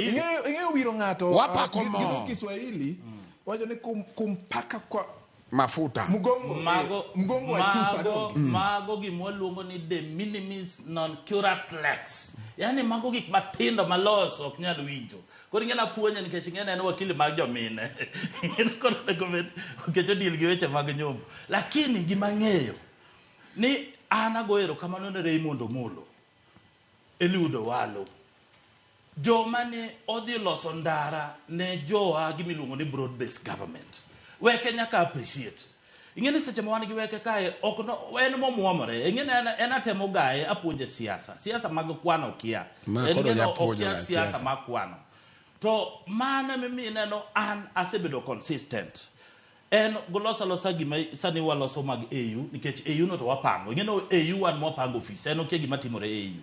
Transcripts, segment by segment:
Ing'eyo wiro ng'ato wapako mo Kiswahili wacho ni kumpaka kwa mafuta mgongo wa chupa mago gimwaluongo ni de minimis non curat lex, yani mago gik matindo malos ok nyal winjo. Koro ing'ena puonje nikech ing'ena en wakili mag jomine koro nikech odil gi weche mag nyombo, lakini gima ng'eyo ni an agoero kamano ne Raymond Omollo Eliudo Walo joma ne odhi loso ndara ne jowa gimiluongo ni broad based government. Weke nyaka appreciate. Ing'eni seche ma wan gi Weke kae ok no en momuomore. Ing'eni en atemo gaye apuonje siasa mag kwano kia. En siasa mag kwano. To mana mimi neno an asebedo consistent. En golosa losa gima sani waloso mag AU nikech AU no to wapango. Ing'eni AU wan mwapango office. En okia gima timore AU.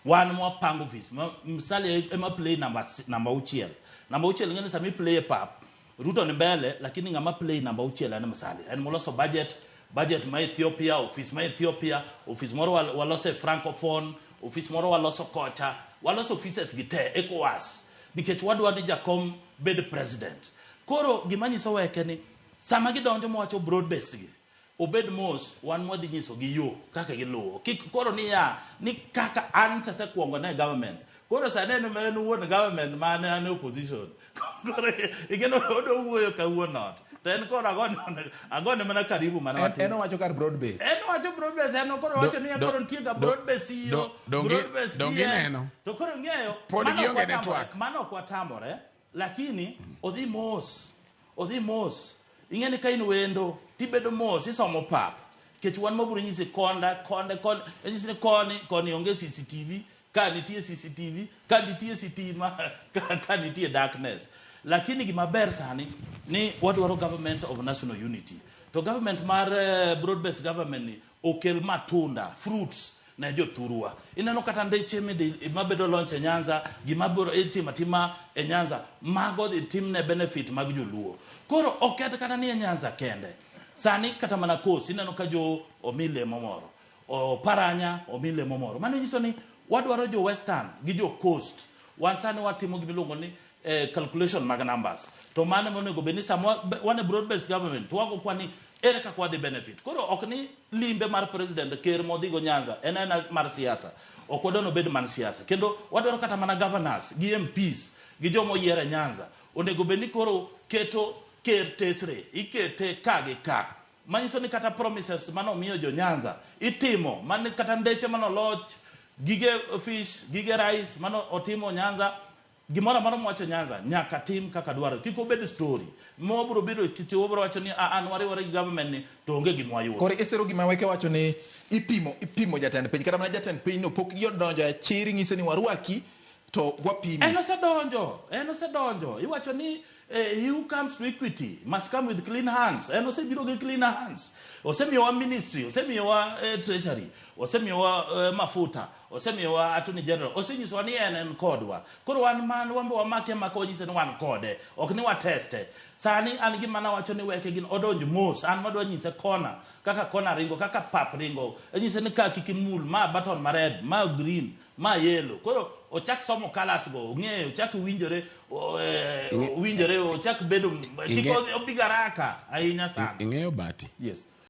Wan mwapango office. Msali ema play number 6. Number 6 ing'eni sami play pap. Ruto ni mbele lakini ngama play namba uchiela na msali. En moloso budget ma Ethiopia, office moro walose francophone, office moro waloso kocha, waloso offices gite ECOWAS. Nikech wadwa ni jakom bed president. Koro gimanyiso Weke ni sama gidonjo mowacho broad based gi. Obed mos wan modhi nyiso gi yo kaka giluwo. Koro ni kaka an chase kuongo ne government. Koro saneno menu wuon government man an opposition. Koro igeno odo wuoyo ka wuonot. Ten koro agone mana karibu mana wati. En wacho kar broad base. En wacho broad base en koro wacho ni koro ntiega broad base iyo. Broad base neno. To koro ng'eyo mano kwa tamore lakini odhi mos. Ing'eni ka in wendo tibedo mos isomo pap. Kech wan maburo nyisi konde nyisi ni koni onge CCTV. Ka nitie CCTV, ka nitie sitima, ka nitie darkness. Lakini gimaber sani ni wadwaro government of national unity. To government mar broad-based government ni okel matunda, fruits na jothurwa. Ineno kata ndeche mabedo launch e Nyanza, gimabiro tima e Nyanza, mago timne benefit mag joluo. Koro oket kata ni e Nyanza kende. Sani kata mana kosi ineno ka jo omile momoro. O paranya omile momoro. Mano nyiso ni wadwaro jo western gi jo coast wansani watimo gimiluongo ni calculation mag numbers to mane monego beni samwa one broad based government to wago kwani ere ka kwa the benefit koro ok ni limbe mar president ker modhi go Nyanza en mar siasa ok wadono bed man siasa kendo wadwaro kata mana governors gi MPs gi jomo yiere Nyanza onego beni koro keto ker tesre ikete ka manyiso ni kata promises mano miyo jo Nyanza itimo man kata ndeche mano loch gige fish, gige rice, mano otimo Nyanza, gimora mwacho Nyanza, nyaka tim kaka dwaro. Kiko bed story. Mwaburo bido kitiwobro wacho ni wari government ni toonge gimwayo. Kore esero gima Weke wacho ni ipimo jatend piny. Kata mana jatend piny no pok yodonjo ya chiri ng'ise ni warwaki to wapimo. Eno se donjo. Iwacho ni he who comes to equity must come with clean hands. Eno se biro gi clean hands. Osemiyowa ministry, osemiyowa treasury, osemiyowa mafuta, osemiyowa attorney general, osenyisowa ni en kodwa. Koro wan man wambe wamake nyise ni wan kode, ok ni wateste. Sani an gi mana wacho ni Weke gin odonj mos, an madwa nyise kona, kaka kona ringo, kaka pap ringo. Nyise ni ka kikimul, ma button ma red, ma green, ma yellow. Koro ochak somo colors go, ng'eyo, ochak winjore, ochak bedo, kiko obigaraka, ahinya sana. Ing'eyo bati. Yes.